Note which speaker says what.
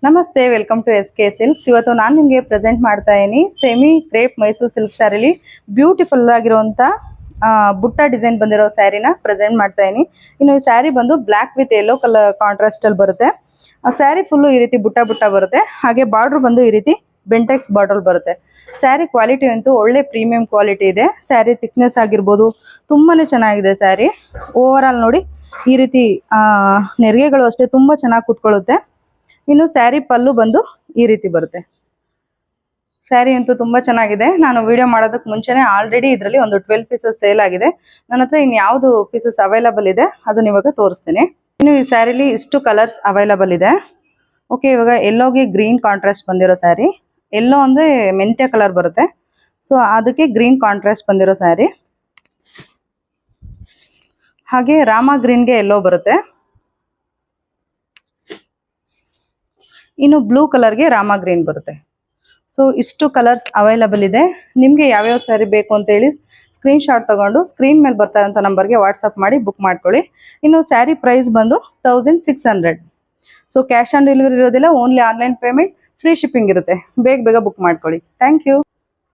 Speaker 1: ನಮಸ್ತೆ, welcome to SK silks. ಇವತ್ತು ನಾನು ನಿಮಗೆ ಪ್ರೆಸೆಂಟ್ ಮಾಡ್ತಾ ಇದ್ದೀನಿ ಸೆಮಿ ಕ್ರೇಪ್ ಮೈಸೂರು ಸಿಲ್ಕ್ ಸ್ಯಾರಿಲಿ ಬ್ಯೂಟಿಫುಲ್ ಆಗಿರುವಂಥ ಬುಟ್ಟ ಡಿಸೈನ್ ಬಂದಿರೋ ಸ್ಯಾರಿನ ಪ್ರೆಸೆಂಟ್ ಮಾಡ್ತಾ ಇದ್ದೀನಿ. ಇನ್ನು ಈ ಸ್ಯಾರಿ ಬಂದು ಬ್ಲ್ಯಾಕ್ ವಿತ್ ಯೆಲ್ಲೋ ಕಲರ್ ಕಾಂಟ್ರಾಸ್ಟಲ್ಲಿ ಬರುತ್ತೆ. ಆ ಸ್ಯಾರಿ ಫುಲ್ಲು ಈ ರೀತಿ ಬುಟ್ಟ ಬುಟ್ಟ ಬರುತ್ತೆ. ಹಾಗೆ ಬಾರ್ಡ್ರ್ ಬಂದು ಈ ರೀತಿ ಬೆಂಟೆಕ್ಸ್ ಬಾರ್ಡರ್ ಬರುತ್ತೆ. ಸ್ಯಾರಿ ಕ್ವಾಲಿಟಿ ಅಂತೂ ಒಳ್ಳೆ ಪ್ರೀಮಿಯಂ ಕ್ವಾಲಿಟಿ ಇದೆ. ಸ್ಯಾರಿ ಥಿಕ್ನೆಸ್ ಆಗಿರ್ಬೋದು ತುಂಬಾ ಚೆನ್ನಾಗಿದೆ ಸ್ಯಾರಿ. ಓವರ್ ಆಲ್ ನೋಡಿ ಈ ರೀತಿ ನೆರಿಗೆಗಳು ಅಷ್ಟೇ ತುಂಬ ಚೆನ್ನಾಗಿ ಕೂತ್ಕೊಳ್ಳುತ್ತೆ. ಇನ್ನು ಸ್ಯಾರಿ ಪಲ್ಲು ಬಂದು ಈ ರೀತಿ ಬರುತ್ತೆ. ಸ್ಯಾರಿ ಅಂತೂ ತುಂಬ ಚೆನ್ನಾಗಿದೆ. ನಾನು ವಿಡಿಯೋ ಮಾಡೋದಕ್ಕೆ ಮುಂಚೆನೇ ಆಲ್ರೆಡಿ ಇದರಲ್ಲಿ ಒಂದು 12 ಪೀಸಸ್ ಸೇಲ್ ಆಗಿದೆ. ನನ್ನ ಹತ್ರ ಇನ್ನು ಯಾವುದು ಪೀಸಸ್ ಅವೈಲಬಲ್ ಇದೆ ಅದನ್ನ ಇವಾಗ ತೋರಿಸ್ತೀನಿ. ಇನ್ನು ಈ ಸ್ಯಾರಿಲಿ ಇಷ್ಟು ಕಲರ್ಸ್ ಅವೈಲಬಲ್ ಇದೆ. ಓಕೆ, ಇವಾಗ ಎಲ್ಲೋಗೆ ಗ್ರೀನ್ ಕಾಂಟ್ರಾಸ್ಟ್ ಬಂದಿರೋ ಸ್ಯಾರಿ. ಎಲ್ಲೋ ಅಂದರೆ ಮೆಂತ್ಯ ಕಲರ್ ಬರುತ್ತೆ, ಸೊ ಅದಕ್ಕೆ ಗ್ರೀನ್ ಕಾಂಟ್ರಾಸ್ಟ್ ಬಂದಿರೋ ಸ್ಯಾರಿ. ಹಾಗೆ ರಾಮ ಗ್ರೀನ್ಗೆ ಎಲ್ಲೋ ಬರುತ್ತೆ. ಇನ್ನು ಬ್ಲೂ ಕಲರ್ಗೆ ರಾಮ ಗ್ರೀನ್ ಬರುತ್ತೆ. ಸೊ ಇಷ್ಟು ಕಲರ್ಸ್ ಅವೈಲಬಲ್ ಇದೆ. ನಿಮಗೆ ಯಾವ್ಯಾವ ಸ್ಯಾರಿ ಬೇಕು ಅಂತೇಳಿ ಸ್ಕ್ರೀನ್ ಶಾಟ್ ತಗೊಂಡು ಸ್ಕ್ರೀನ್ ಮೇಲೆ ಬರ್ತಾ ಇರೋಂಥ ನಂಬರ್ಗೆ ವಾಟ್ಸಪ್ ಮಾಡಿ ಬುಕ್ ಮಾಡ್ಕೊಳ್ಳಿ. ಇನ್ನು ಸ್ಯಾರಿ ಪ್ರೈಸ್ ಬಂದು 1600. ಸೊ ಕ್ಯಾಶ್ ಆನ್ ಡೆಲಿವರಿ ಇರೋದಿಲ್ಲ, only online payment, free shipping ಇರುತ್ತೆ. ಬೇಗ ಬೇಗ ಬುಕ್ ಮಾಡ್ಕೊಳ್ಳಿ. Thank you.